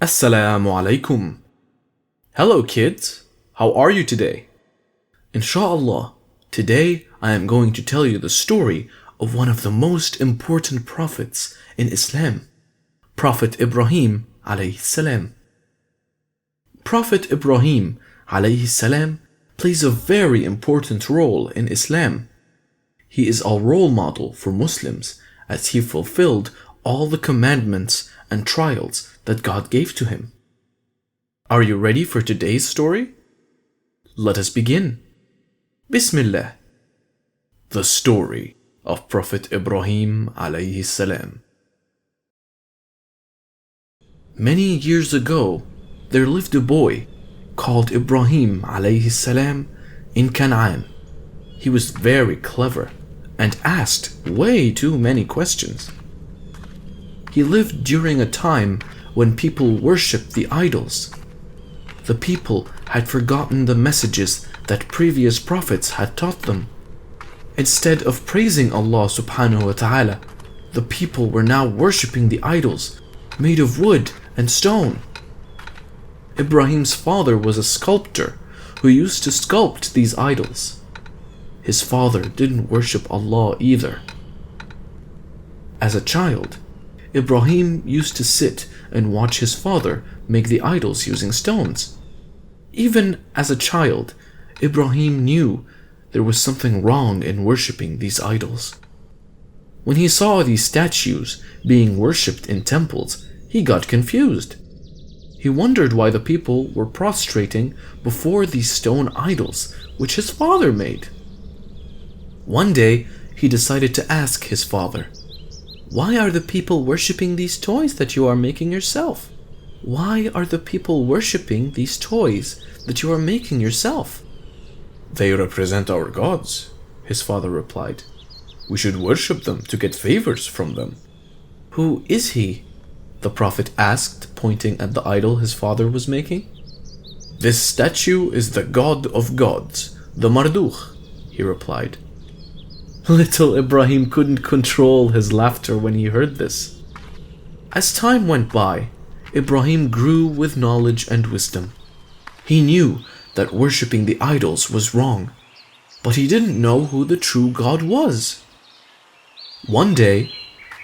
Assalamu alaikum. Hello kids, how are you today? Inshallah, today I am going to tell you the story of one of the most important prophets in Islam, Prophet Ibrahim alayhi salam. Prophet Ibrahim alayhi salam plays a very important role in Islam. He is a role model for Muslims as he fulfilled all the commandments and trials that God gave to him. Are you ready for today's story? Let us begin. Bismillah. The story of Prophet Ibrahim alayhi salam. Many years ago, there lived a boy called Ibrahim alayhi salam in Canaan. He was very clever and asked way too many questions. He lived during a time when people worshipped the idols. The people had forgotten the messages that previous prophets had taught them. Instead of praising Allah subhanahu wa ta'ala, the people were now worshipping the idols made of wood and stone. Ibrahim's father was a sculptor who used to sculpt these idols. His father didn't worship Allah either. As a child, Ibrahim used to sit and watch his father make the idols using stones. Even as a child, Ibrahim knew there was something wrong in worshipping these idols. When he saw these statues being worshipped in temples, he got confused. He wondered why the people were prostrating before these stone idols which his father made. One day, he decided to ask his father, "Why are the people worshipping these toys that you are making yourself? Why are the people worshipping these toys that you are making yourself?" "They represent our gods," his father replied. "We should worship them to get favors from them." "Who is he?" the prophet asked, pointing at the idol his father was making. "This statue is the god of gods, the Mardukh," he replied. Little Ibrahim couldn't control his laughter when he heard this. As time went by, Ibrahim grew with knowledge and wisdom. He knew that worshipping the idols was wrong, but he didn't know who the true God was. One day,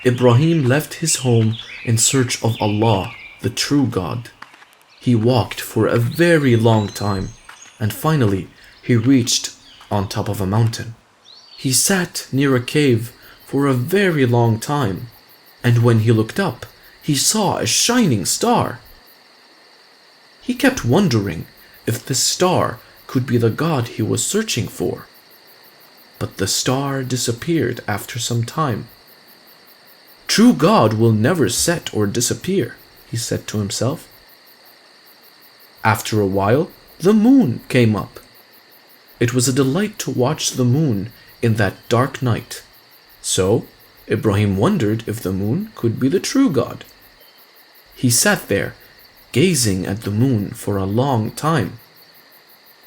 Ibrahim left his home in search of Allah, the true God. He walked for a very long time, and finally he reached on top of a mountain. He sat near a cave for a very long time, and when he looked up, he saw a shining star. He kept wondering if this star could be the God he was searching for. But the star disappeared after some time. "True God will never set or disappear," he said to himself. After a while, the moon came up. It was a delight to watch the moon in that dark night. So, Ibrahim wondered if the moon could be the true God. He sat there, gazing at the moon for a long time.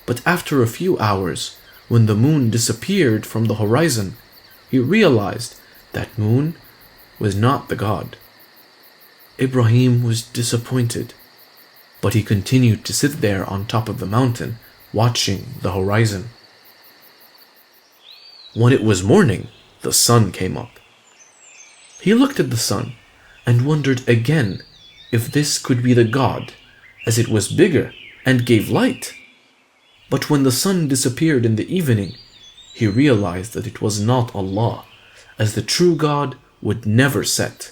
But after a few hours, when the moon disappeared from the horizon, he realized that moon was not the God. Ibrahim was disappointed, but he continued to sit there on top of the mountain, watching the horizon. When it was morning, the sun came up. He looked at the sun and wondered again if this could be the God, as it was bigger and gave light. But when the sun disappeared in the evening, he realized that it was not Allah, as the true God would never set.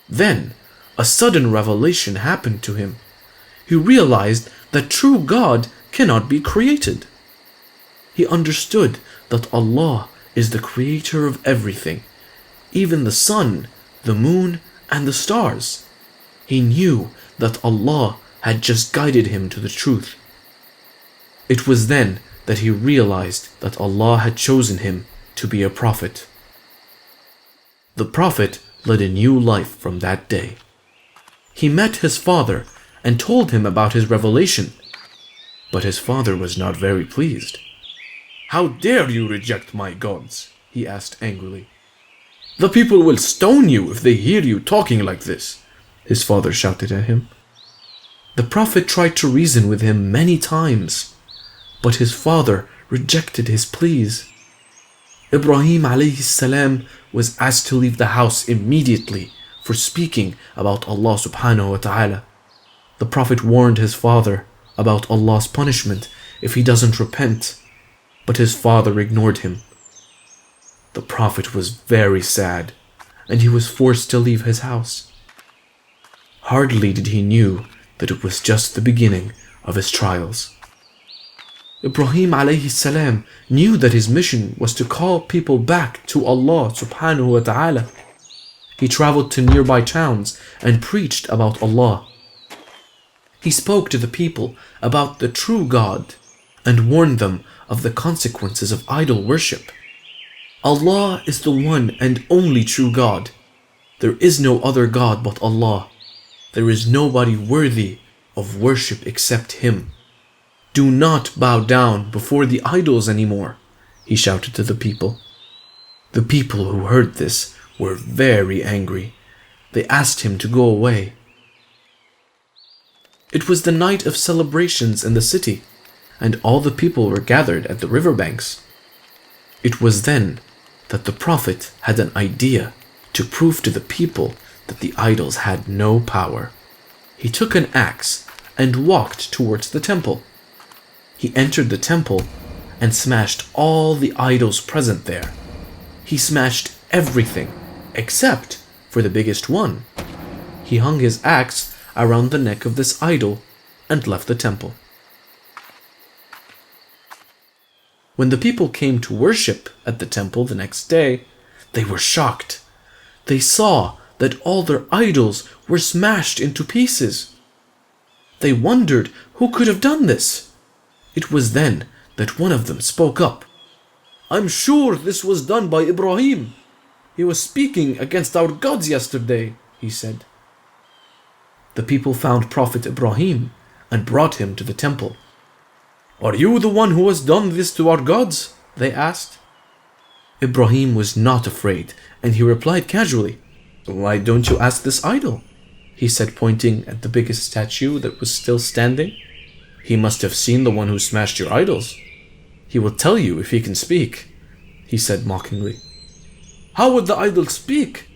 Then, a sudden revelation happened to him. He realized that true God cannot be created. He understood that Allah is the creator of everything, even the sun, the moon, and the stars. He knew that Allah had just guided him to the truth. It was then that he realized that Allah had chosen him to be a prophet. The prophet led a new life from that day. He met his father and told him about his revelation, but his father was not very pleased. "How dare you reject my gods?" he asked angrily. "The people will stone you if they hear you talking like this," his father shouted at him. The Prophet tried to reason with him many times, but his father rejected his pleas. Ibrahim alayhi salam was asked to leave the house immediately for speaking about Allah subhanahu wa ta'ala. The Prophet warned his father about Allah's punishment if he doesn't repent, but his father ignored him. The Prophet was very sad, and he was forced to leave his house. Hardly did he knew that it was just the beginning of his trials. Ibrahim alayhi salam knew that his mission was to call people back to Allah subhanahu wa ta'ala. He traveled to nearby towns and preached about Allah. He spoke to the people about the true God and warned them of the consequences of idol worship. Allah is the one and only true God. There is no other God but Allah. There is nobody worthy of worship except Him. Do not bow down before the idols anymore, he shouted to the people. The people who heard this were very angry. They asked him to go away. It was the night of celebrations in the city, and all the people were gathered at the riverbanks. It was then that the Prophet had an idea to prove to the people that the idols had no power. He took an axe and walked towards the temple. He entered the temple and smashed all the idols present there. He smashed everything except for the biggest one. He hung his axe around the neck of this idol and left the temple. When the people came to worship at the temple the next day, they were shocked. They saw that all their idols were smashed into pieces. They wondered who could have done this. It was then that one of them spoke up. "I'm sure this was done by Ibrahim. He was speaking against our gods yesterday," he said. The people found Prophet Ibrahim and brought him to the temple. "Are you the one who has done this to our gods?" they asked. Ibrahim was not afraid, and he replied casually, "Why don't you ask this idol?" he said, pointing at the biggest statue that was still standing. "He must have seen the one who smashed your idols. He will tell you if he can speak," he said mockingly. "How would the idols speak?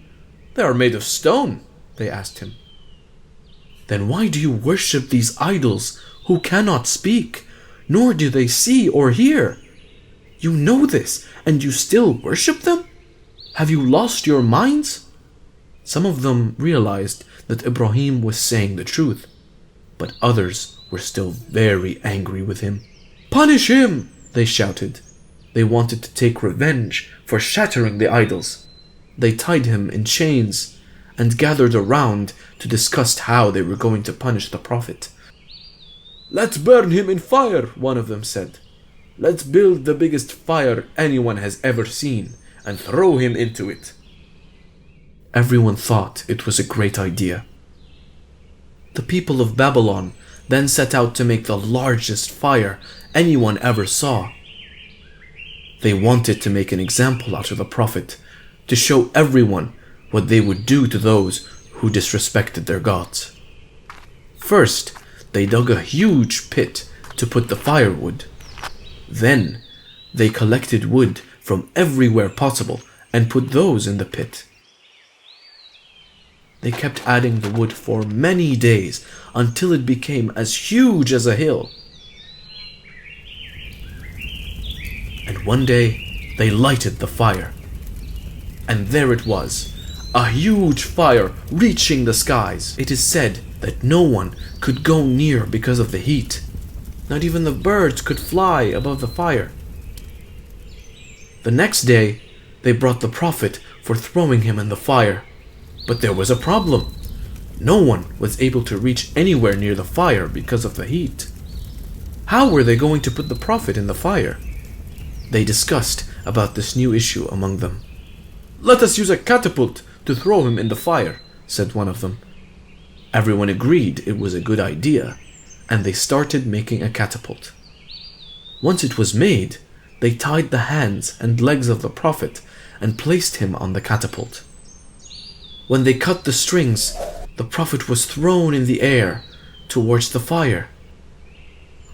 They are made of stone," they asked him. "Then why do you worship these idols who cannot speak, nor do they see or hear? You know this, and you still worship them? Have you lost your minds?" Some of them realized that Ibrahim was saying the truth, but others were still very angry with him. "Punish him!" they shouted. They wanted to take revenge for shattering the idols. They tied him in chains and gathered around to discuss how they were going to punish the Prophet. "Let's burn him in fire," one of them said. "Let's build the biggest fire anyone has ever seen and throw him into it." Everyone thought it was a great idea. The people of Babylon then set out to make the largest fire anyone ever saw. They wanted to make an example out of the Prophet, to show everyone what they would do to those who disrespected their gods. First, they dug a huge pit to put the firewood. Then, they collected wood from everywhere possible and put those in the pit. They kept adding the wood for many days until it became as huge as a hill. And one day, they lighted the fire. And there it was, a huge fire reaching the skies. It is said that no one could go near because of the heat. Not even the birds could fly above the fire. The next day, they brought the Prophet for throwing him in the fire. But there was a problem. No one was able to reach anywhere near the fire because of the heat. How were they going to put the Prophet in the fire? They discussed about this new issue among them. "Let us use a catapult to throw him in the fire," said one of them. Everyone agreed it was a good idea, and they started making a catapult. Once it was made, they tied the hands and legs of the Prophet and placed him on the catapult. When they cut the strings, the Prophet was thrown in the air, towards the fire.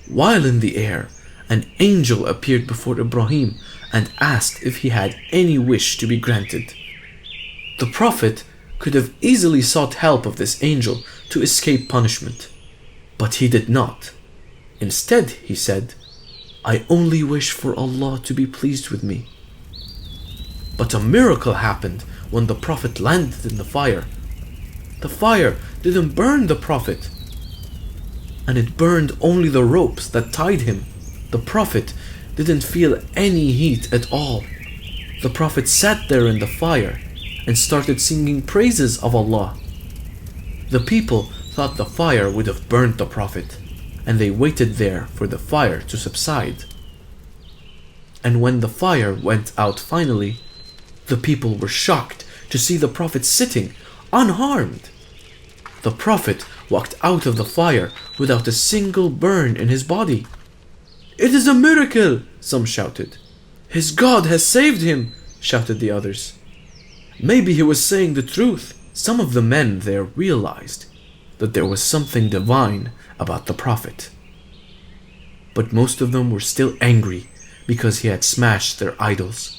While in the air, an angel appeared before Ibrahim and asked if he had any wish to be granted. The Prophet could have easily sought help of this angel to escape punishment, but he did not. Instead, he said, "I only wish for Allah to be pleased with me." But a miracle happened when the Prophet landed in the fire. The fire didn't burn the Prophet, and it burned only the ropes that tied him. The Prophet didn't feel any heat at all. The Prophet sat there in the fire and started singing praises of Allah. The people thought the fire would have burned the Prophet, and they waited there for the fire to subside. And when the fire went out finally, the people were shocked to see the Prophet sitting unharmed. The Prophet walked out of the fire without a single burn in his body. "It is a miracle!" some shouted. "His God has saved him!" shouted the others. Maybe he was saying the truth. Some of the men there realized that there was something divine about the Prophet. But most of them were still angry because he had smashed their idols.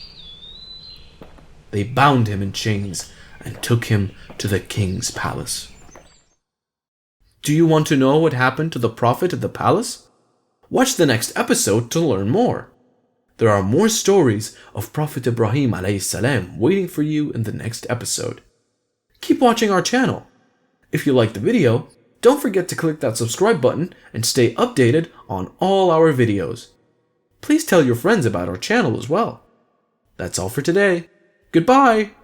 They bound him in chains and took him to the king's palace. Do you want to know what happened to the Prophet at the palace? Watch the next episode to learn more. There are more stories of Prophet Ibrahim alayhi waiting for you in the next episode. Keep watching our channel. If you liked the video, don't forget to click that subscribe button and stay updated on all our videos. Please tell your friends about our channel as well. That's all for today. Goodbye!